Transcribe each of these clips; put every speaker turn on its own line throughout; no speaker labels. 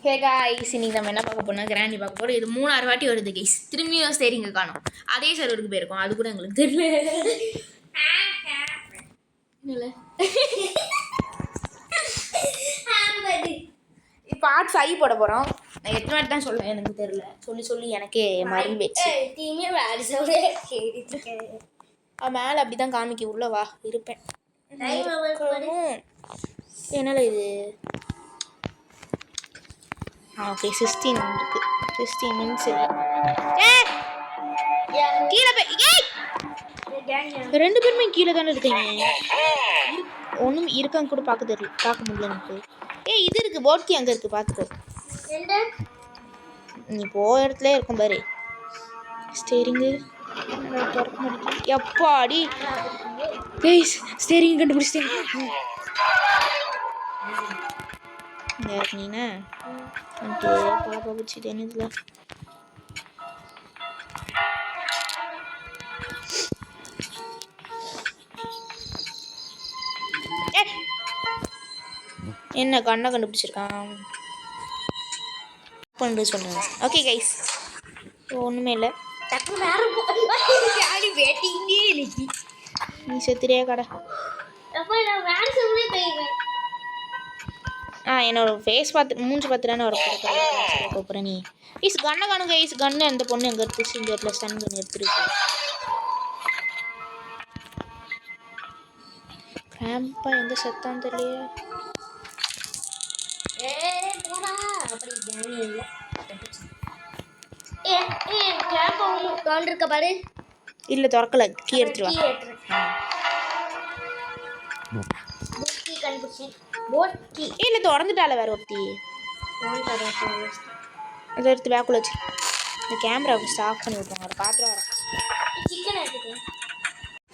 Hey guys, இன்னைக்கு நம்ம என்ன பார்க்க போறோம்னா கிராண்டி பார்க்க போறோம். இது 3-6 வாட்டி வருது கைஸ். திரும்பியும் ஸ்டேரிங்க காணோம். அதே சர்வருக்கு போயிருக்கோம், அது கூட எங்களுக்கு தெரியல. பார்ட் 5 போட போறோம். நான் எத்தனை வாட்டி தான் சொல்லுவேன் எனக்கு தெரியல. சொல்லி எனக்கே மறந்து போச்சு. மேலே அப்படிதான் காமிக்க உள்ள வா இருப்பேன். என்னல இது? ஓகே 16 இருக்கு. 16 மினிட்ஸ் கீழே போய் ரெண்டு பேருமே கீழே தானே இருக்கீங்க. ஒன்றும் இருக்காங்க கூட பார்க்க முடியல எனக்கு. இது இருக்கு போட்கி அங்கே இருக்கு பார்த்துக்கோ. நீ போகிற இடத்துல இருக்கும் பாரு. ஸ்டேரிங்கு திறக்க முடியும். எப்பாடி ஸ்டேரிங் கண்டுபிடிச்சிட்டேன். நீனா பாப்பா பிடிச்சிட்டு என்னதுல என்ன கண்ணை கண்டுபிடிச்சிருக்கான் பண்ணு சொல்லுங்க. ஓகே கைஸ், ஒன்றுமே இல்லை. நீ செத்துறியா கடை? என்னோட ஃபேஸ் பார்த்து மூஞ்சி பார்த்துட்டானே வர போகிறேன். நீ கைஸ் கண்ணை காணும் கைஸ். கண்ணு அந்த பொண்ணு எங்கே எடுத்துச்சு? இந்த இடத்துல ஸ்டன் கண்ணு எடுத்துருக்கு. கிராம்பா எங்கே செத்தான் தெரியலையே. இல்லை திறக்கல. கீ எடுத்துருவா. இல்லை திறந்துட்டால வேற ஒருத்தி. அதை எடுத்து பேக்குள்ள வச்சு இந்த கேமரா ஆஃப் பண்ணி விட்டுருவாங்க. ஒரு பாத்திரம் வரேன்.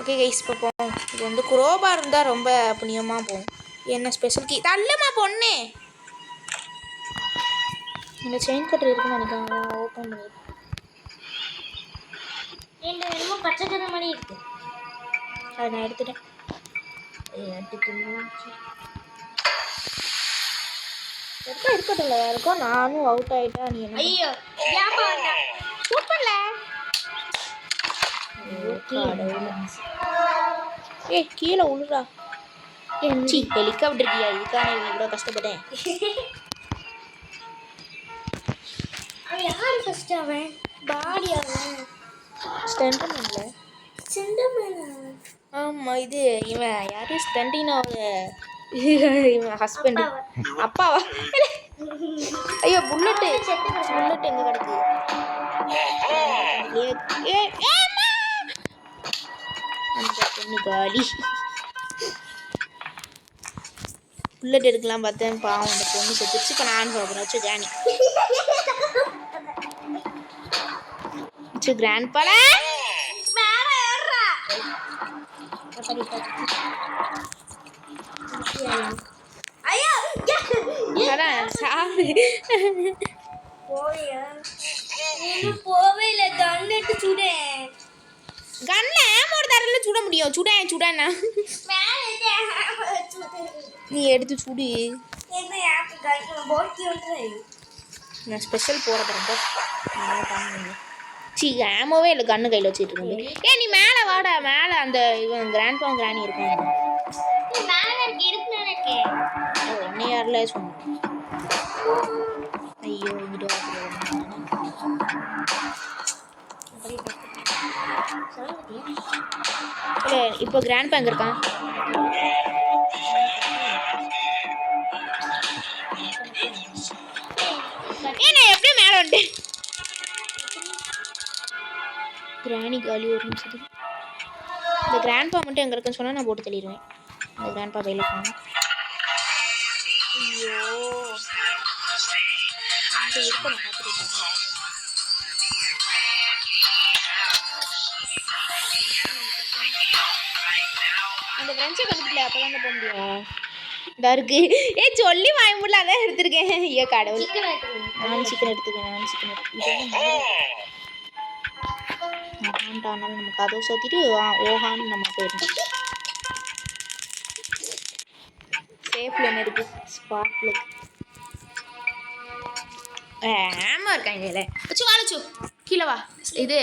ஓகே கைஸ், இப்போ போவோம். இது வந்து குரோபா இருந்தால் ரொம்ப புண்ணியமாக போகும். என்ன ஸ்பெஷல் கீ தள்ளுமா பொண்ணு? இந்த செயின் கட்டர் இருக்குன்னு நினைக்காங்க. ஓப்பன் பண்ணி பச்சை கலர் மாதிரி இருக்கு. அதை நான் எடுத்துட்டேன். இருக்கட்டும். யாருக்கும் நானும் அவுட் ஆயிட்டா. நீ ஐயோ சூப்பர்ல. கீழே உழுறா. ஹெலிகாப்டர் இருக்கியா? இதுக்கான இவ்வளோ கஷ்டப்பட்டேன். யாரு ஃபர்ஸ்ட்? அவன் பாடி அவன் ஸ்டண்டர்மேன்ல. ஆமாம், இது இவன் யாரு? ஸ்டண்டினாவோட இவன் ஹஸ்பண்ட். அப்பாவா? ஐயோ புல்லட்டு எங்கே கிடக்கு? அந்த பொண்ணு காலி. புல்லட் எடுக்கலாம் பார்த்தேன். பாவம் அந்த பொண்ணு செத்துச்சு. இப்போ நான் சாப்பிட்றேன். வச்சு ஜானி கிராண்ட் பால சுட முடியும். சுடனா நீ எடுத்து சுடு. நான் ஸ்பெஷல் போட போகிறேன். ஆமாவே இல்லை. கண்ணு கையில் வச்சுட்டு இருக்கேன். நீ மேலே வாடா. மேலே அந்த இவன் கிராண்ட் பா கிராணி இருக்கும். ஒன்னே யாரில் சொன்னேன். ஐயோ இங்கிட்ட இல்லை. இப்போ கிராண்ட் பா எங்கே இருக்கான்? நான் எப்படியும் மேலே வந்துட்டேன். கிராணி காலி. ஒரு நிமிஷத்துக்கு இந்த கிராண்ட் பா மட்டும் எங்கே இருக்குன்னு சொன்னால் நான் போட்டு தள்ளிடுவேன். இந்த கிராண்ட் பா கையில் போகணும். ஐயோ இருக்க நான் பார்த்துக்கிட்டேன். அந்த ஃப்ரெண்ட்ஸை கண்டுபிடிக்கல. அப்போ தான் போக முடியும். இதா இருக்கு. சொல்லி வாங்க முடியல. அதான் எடுத்துருக்கேன். ஐயோ கடவுள். நான் சிக்கன் எடுத்துக்கேன். ஆனாலும் நம்ம கதவை சாத்திட்டு ஓஹான்னு நம்ம போயிடணும். சேஃப்ல என்ன இருக்கு? Spark plug. ஆமா இருக்காங்க இல்லை வச்சு வாழச்சு கீழே வா இது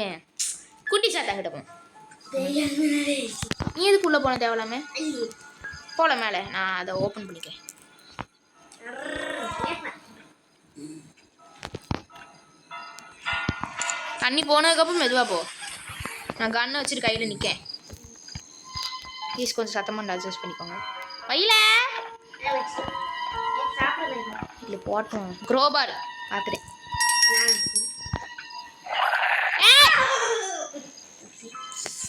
ஏன் குட்டி சாத்தா கிட்ட போம் நீ எதுக்குள்ளே போன தேவலாமே போல மேலே நான் அதை ஓப்பன் பண்ணிக்கிறேன் தண்ணி போனதுக்கப்புறம் மெதுவாக போ நான் கண்ணை வச்சுட்டு கையில் நிற்கேன் ப்ளீஸ் கொஞ்சம் சத்தமாக அட்ஜஸ்ட் பண்ணிக்கோங்க வையில இல்லை போட்டோம் குரோபார் பார்த்துட்டேன்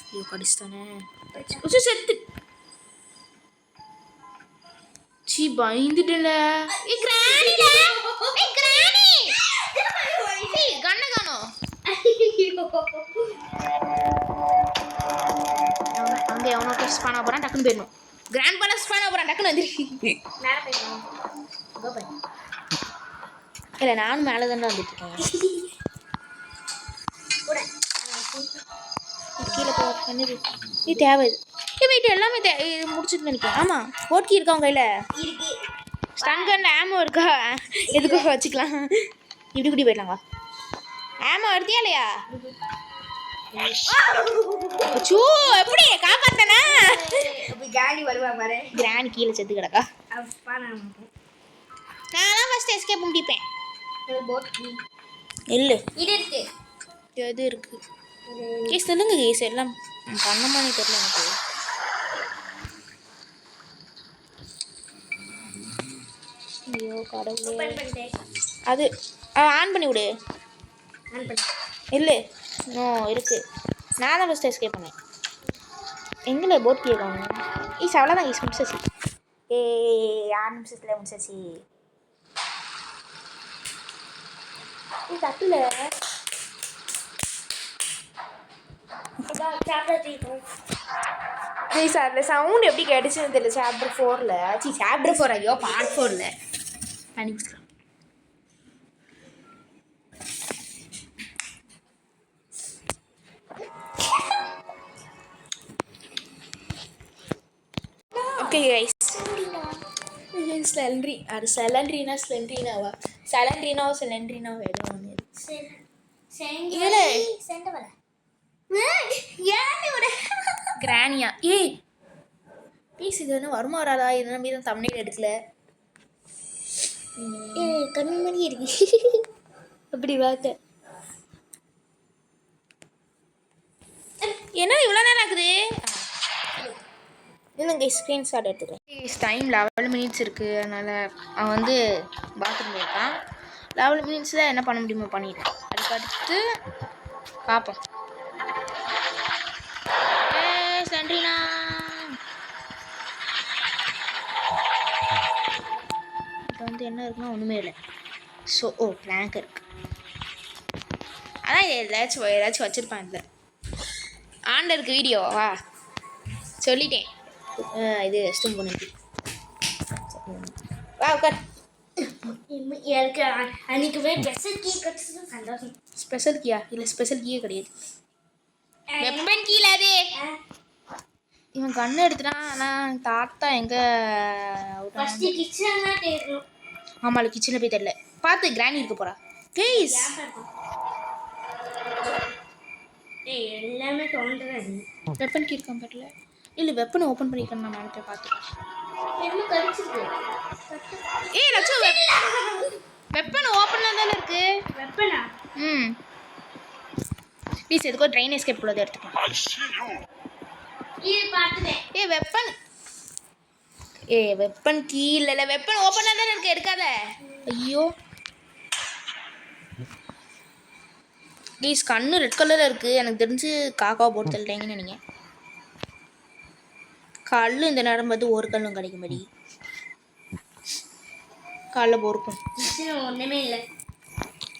ஐயோ கடிச்சிட்டானே செத்து சி பயந்துட்டேன்ல கண்ணை காணோம் அங்கே எவனோ ஸ்பான் ஆக போகிறான் டக்குன்னு போயிடணும் கிராண்ட் பாலா ஸ்பான் ஆக போகிறான் டக்குன்னு வந்துருக்கு இல்லை நானும் மேலே தானே வந்துட்டுருக்கேன் கீழே போ என்னது இது தேவை இது வீட்டு எல்லாமே இது முடிச்சுட்டு நினைக்கிறேன் ஆமாம் போட்கி இருக்கா உங்க கையில் ஸ்டன் கன்ல ஆமோ இருக்கா எதுக்கும் வச்சுக்கலாம் இப்படி இப்படி போயிடலாங்க ஆமோ எடுத்தியா இல்லையா சூ எப்படி காப்பாத்தனா
கிராணி வருவா பாரு
கிராணி கீழே செத்து கிடக்கா நான் தான் ஃபர்ஸ்ட் எஸ்கேப் முடிப்பேன் இல்லை
இது இருக்கு
எது இருக்கு கேஸ் சொல்லுங்க கேஸ் எல்லாம் பண்ணமானே தெரியல எனக்கு ஐயோ கடவுளே அது ஆன் பண்ணி விடு இல்லை இருக்கு நான் தான் ஃபஸ்ட்டு எஸ்கேப் பண்ணேன் எங்கே போட் கேட்காங்க ஈஸ் அவ்வளோதான் ஈஸ் முடிச்சாச்சு 6 நிமிஷத்தில் முடிச்சாச்சு தட்டில் சார் இல்லை சவுண்ட் எப்படி கேட்டுச்சுன்னு தெரியல சாப்டர் 4ல் சாப்டர் 4 ஐயோ பார்ட் 4ல் அனுப்பிச்சிக்கலாம் ஓகே கைஸ் செலண்ட்ரி அது ஸ்லெண்ட்ரினாவா ஏதோ ஒன்று கிரானியா ஏய் ப்ளீஸ் இது என்ன வருமா வராதா இது நம்பி தான் தமிழில் எடுக்கல கண்ணு மாதிரி இருக்கு அப்படி பார்த்தேன் என்ன இவ்வளோ நேரம் ஆகுது இல்லைங்க ஸ்க்ரீன்ஷாட் எடுத்துக்கிறேன் டைம் 11 மினிட்ஸ் இருக்குது அதனால் அவன் வந்து பாத்ரூம் போயிருக்கான் 11 மினிட்ஸில் என்ன பண்ண முடியுமோ பண்ணிட்டேன் அதுக்கடுத்து பார்ப்போம் நன்றிண்ணா இப்போ வந்து என்ன இருக்குன்னா ஒன்றுமே இல்லை பிளாங்க் இருக்கு அதான் ஏதாச்சும் வச்சுருப்பான் இதில் ஆண்ட இருக்கு வீடியோவா சொல்லிட்டேன் இது ஸ்டும் பண்ணிட்டு வா உட்கார்
எனக்கு அன்னைக்கு ஸ்பெஷல் கீ கிடச்சது சந்தோஷம்
ஸ்பெஷல் கீயா இல்லை ஸ்பெஷல் கீயே கிடையாது வெப்பன் கீழே அது இவன் கண்ணு எடுத்துட்டான் ஆனால் தாத்தா எங்கே
கிச்சன்
ஆமாம் கிச்சனில் போய் தெரியல பார்த்து கிராணி இருக்க போகிறா ப்ளீஸ்
எல்லாமே தோன்றது
வெப்பன் கீ இருக்கான் பட்டில் இல்லை வெப்பனை ஓப்பன் பண்ணிக்கிறேன் நான் மேலே போய் பார்த்துக்கிறேன் ஏய் லட்சம் வெப்பன் ஓப்பனில் தானே இருக்கு
வெப்பனா
ப்ளீஸ் எதுக்கோ ட்ரெயின் எஸ்கேப் உள்ளதை எடுத்துக்கலாம் வெப்பன் கீ இல்ல வெப்பன் ஓபனா தான இருக்கு எடுக்காத ஐயோ ப்ளீஸ் கண்ணு ரெட் கலர்ல இருக்கு எனக்கு தெரிஞ்சு காக்கா போட்டு தள்ளிட்டீங்கன்னு நினைக்கிறேன் கல்லு இந்த நேரம் பார்த்து ஒரு கல்லும் கிடைக்க மாடி காலைல போருக்கும்
ஒன்றுமே இல்லை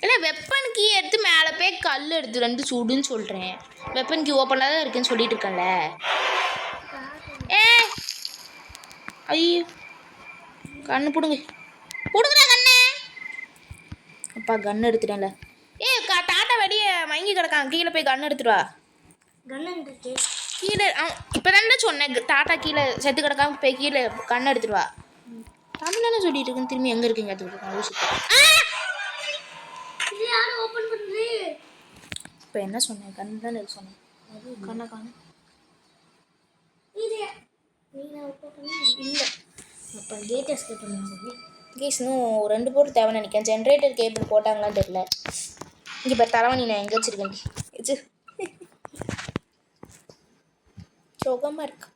இல்லை வெப்பன் கீ எடுத்து மேலே போய் கல் எடுத்து 2 சுடுன்னு சொல்கிறேன் வெப்பன் கீ ஓப்பனாக தான் இருக்குன்னு சொல்லிட்டு இருக்கேன்ல ஐயோ கண்ணு பிடுங்குடா கண்ணு அப்பா கன்று எடுத்துட்டேன்ல டாட்டா வெடிய மயங்கி கிடக்கான் கீழே போய் கன்று எடுத்துடுவா கீழே இப்போ தானே சொன்னேன் டாட்டா கீழே செத்து கிடக்காம போய் கீழே கன்று எடுத்துடுவா தமிழ் தானே சொல்லிட்டு இருக்குன்னு திரும்பி எங்கே இருக்குங்க எடுத்துக்கிட்டு
யாரும் ஓபன் பண்ணுது?
இப்போ என்ன சொன்னேன்? கண்ணு தானே சொன்னேன். கண்ணை காணும்.
இது நீங்க ஓபன் பண்ணி
இல்லை
அப்ப கேட் எஸ்கேப் பண்ணுங்க.
கைஸ் இன்னும் 2 பொருள் தேவைன்னு நினைக்கிறேன். ஜென்ரேட்டர் கேபிள் போட்டாங்களான்னு தெரியல. இங்கே இப்போ தலைவணி நான் எங்கே வச்சுருக்கேன்? இது சுகமாக இருக்கு.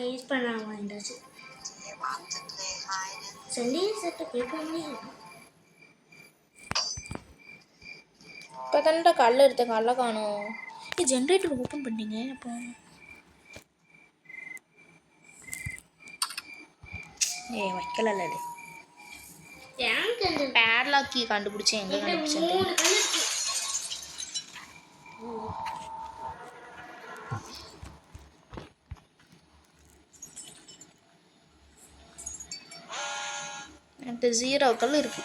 யூஸ் பண்ணாமா இண்டாச்சு சண்டே செட் கேட்கணுமே.
இப்போ தானடா கல்ல எடுத்தேன், கல்ல காணும். ஜென்ரேட்டர் ஓப்பன் பண்ணிட்டீங்க. அப்போ வைக்கல அது
எனக்கு அந்த
பேட்லாக் கீ கண்டுபிடிச்சேன். எங்கே கண்டுபிடிச்சேன்?
3 கல் இருக்கு.
என்கிட்ட 0 கல் இருக்கு.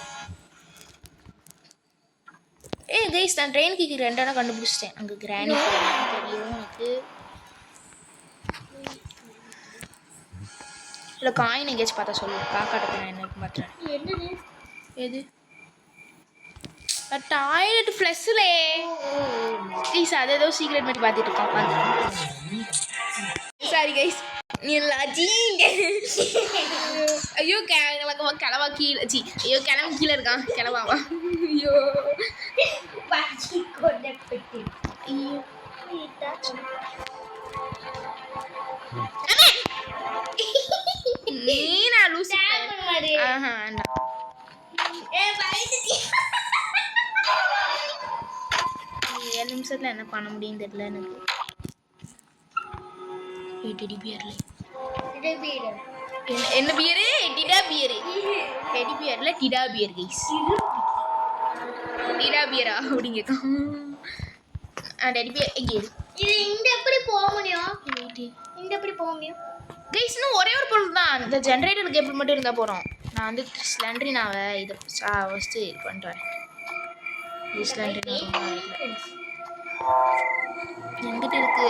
கைஸ் நான் ட்ரெயின் கீக்கு 2 இடம் கண்டுபிடிச்சிட்டேன். அங்கே கிராணி தெரியும் எனக்கு. இல்லை காயின் எங்கேயாச்சும் பார்த்தா சொல்லு. காக்காட்டுக்கு நான் என்ன மாத்திரேன்.
என்னது
எது? டாய்லெட் ஃப்ளஷ்லே கைஸ் அது ஏதோ சீக்ரெட் மாதிரி பார்த்துட்டு இருக்கான். சாரி கைஸ் நீ லஜீங்க. ஐயோ கிளவா கீழே சி ஐயோ கிளம்பு கீழே இருக்கான். கிளவாவா? ஐயோ
பாச்சி கொண்டே பெட்டி.
ஐயோ நீ நான் லூசு. ஆஹா
ஏ பயந்துட்டி.
7 நிமிஷத்தில் என்ன பண்ண முடியும்னு தெரியல எனக்கு. டெடி பியர்ல
இது பீடு.
என்ன beer? Theta beer. Teddy பியர்ல theta pier guys. Theta பியரா அப்படிங்க. டெடி பியர் எங்கே?
இது இந்த எப்படி போக முடியும்? இந்த எப்படி போக முடியும்?
கைஸ் இன்னும் ஒரே ஒரு பொருள் தான். இந்த ஜென்ரேட்டர் கேபிள் மட்டும் இருந்தால் போகிறோம். நான் வந்து ஸ்லண்ட்ரினாவை இதை ஃபஸ்ட்டு இது பண்ணிட்டு வரேன். ஸ்லண்ட்ரினா எங்கிட்ட இருக்கு?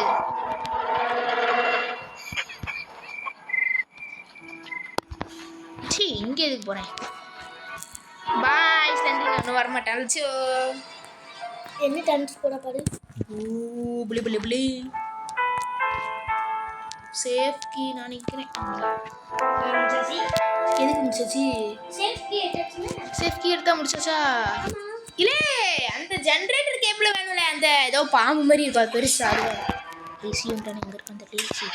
சி இங்கே எதுக்கு போகிறேன்? பாய் ஸ்லண்ட்ரினா ஒன்றும் வரமாட்டேன். அழிச்சோ
என்ன டான்ஸ் போட பாரு.
புளி புளி புளி சேஃப் கீ நான் நிற்கிறேன். எதுக்கு முடிச்சாச்சு? சேஃப் கீ எடுத்தா முடிச்சாச்சா? இல்லை அந்த ஜென்ரேட்டர் கேபிள் வேணும்ல. அந்த ஏதோ பாம்பு மாதிரி இருக்கும் அது பெருசா. அது ஏசியும் எங்கே இருக்கும் அந்த லேசி?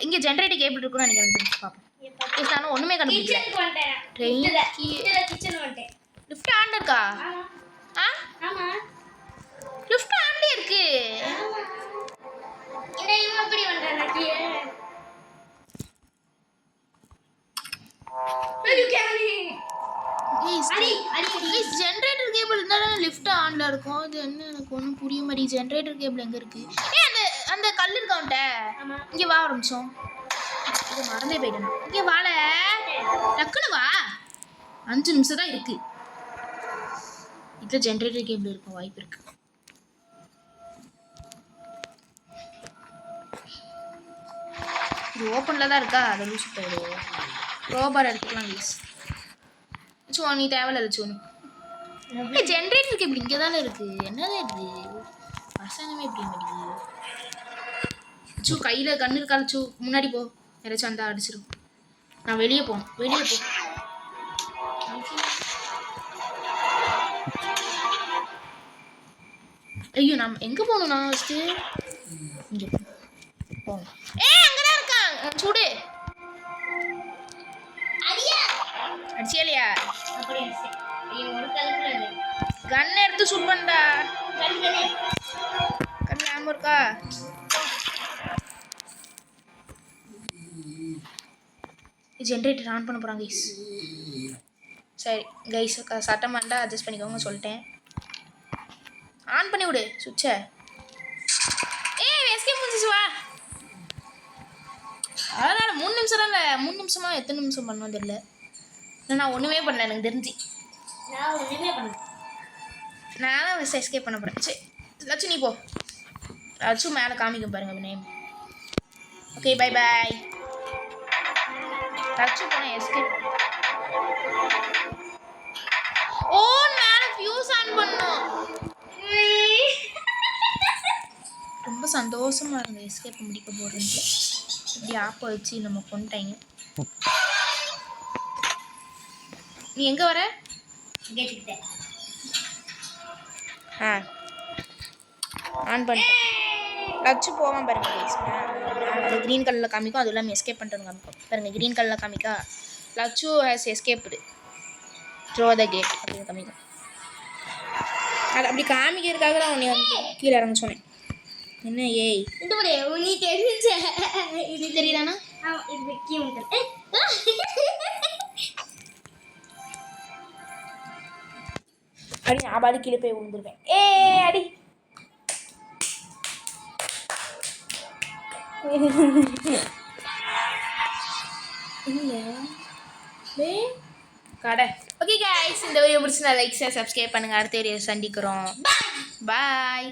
இங்கே ஜென்ரேட்டர் கேபிள் இருக்குன்னு நினைக்கிறேன். பார்ப்போம். நானும் ஒன்றுமே கண்டுபிடிக்கல. ட்ரெயின் கீ லிஃப்ட் ஆன் இருக்கா?
ஆமா
லிஃப்ட் ஆன்லயே இருக்கு.
இந்த இவன் எப்படி வந்தானே கீழே?
ஜென்ரேட்டர் கேபிள் இருந்தாலும் லிஃப்ட் ஆன்ல இருக்கும். இது என்ன எனக்கு ஒன்றும் புரிய மாதிரி. ஜென்ரேட்டர் கேபிள் எங்கே இருக்கு? அந்த அந்த கல் இருக்கான்ட்ட. இங்கே வா ஒரு நிமிஷம். இது மறந்தே போயிட்டேன். இங்கே வாழ டக்குன்னு வா. 5 நிமிஷம் தான் இருக்கு. இதில் ஜென்ரேட்டர் கேபிள் இருக்கும் வாய்ப்பு இருக்கு. இது ஓப்பனில் தான் இருக்கா? அதை லூஸ் போயிடுவோம். ரோபார் எடுத்துக்கலாம் ப்ளீஸ். சோ நீ தேவையில்ல சோனு. ஜென்ரேட்டர் கேபிள் இங்கே தானே இருக்குது. என்னது இது வசனமே எப்படி மாட்டேங்குது? சூ கையில் கண்ணு இருக்கால. சூ முன்னாடி போ. யாராச்சும் வந்தால் அடிச்சிடும். நான் வெளியே போ. ஐயோ நம்ம எங்கே போகணும்? நான் ஃபஸ்ட்டு இங்கே போகணும். அங்கே தான் இருக்கான். சூடு அடிச்சியா?
அப்படி ஒரு கலர்ல
கன் எடுத்து சூட் பண்ணா. கன் ஞாபகம் இருக்கா? ஜென்ரேட்டர் ஆன் பண்ண போகிறாங்க கைஸ். சரி கைஸ் சட்டம் பண்ணா அட்ஜஸ்ட் பண்ணிக்கோங்க சொல்லிட்டேன். ஆன் பண்ணி விடு சுவிட்சை. எஸ்கேப் முடிஞ்சிச்சு வா. அதனால் 3 நிமிஷம் தான். இல்லை 3 நிமிஷமா எத்தனை நிமிஷம் பண்ணுவோம் தெரியல. நான் ஒன்றுமே பண்ணல எனக்கு தெரிஞ்சு.
நான் ஒன்றுமே பண்ணேன்.
நான் எஸ்கேப் பண்ண போகிறேன். சரி லட்சு நீ போ. லட்சு மேலே காமிக்கும் பாருங்க name. Okay bye bye. Lakshu போனேன் எஸ்கேப். ஓ மேல ஃபியூஸ் ஆன் பண்ணோம். ரொம்ப சந்தோஷமா இருந்தது எஸ்கேப் முடிக்க போகிறது. இப்படி ஆப்பை வச்சு நம்ம கொண்டுட்டாங்க. நீ எங்கே வர? ஆ ஆன் பண்ணிட்டேன். லட்சு போவான் பாருங்க கைஸ். அது க்ரீன் கலரில் காமிக்கும், அதுவும் இல்லாமல் எஸ்கேப் பண்ணுறது காமிக்கும். பாருங்கள் க்ரீன் கலரில் காமிக்கா Lakshu has escaped through the gate அப்படின்னு காமிக்கும். அது அப்படி காமிக்கிறதுக்காக தான் உன்னை வந்து கீழே இறங்க சொன்னேன். என்ன ஏய்
இந்த மாதிரி நீ தெரிஞ்ச இது தெரியுதானா? இது வெக்கியம்
அடி நான் பாடி கீழே போய் விழுந்துருவேன். ஏ அடி கடை. ஓகே கைஸ், இந்த வீடியோ பிடிச்சி நான் லைக் சப்ஸ்கிரைப் பண்ணுங்கள். அடுத்த வீடியோ சந்திக்கிறோம். பாய்.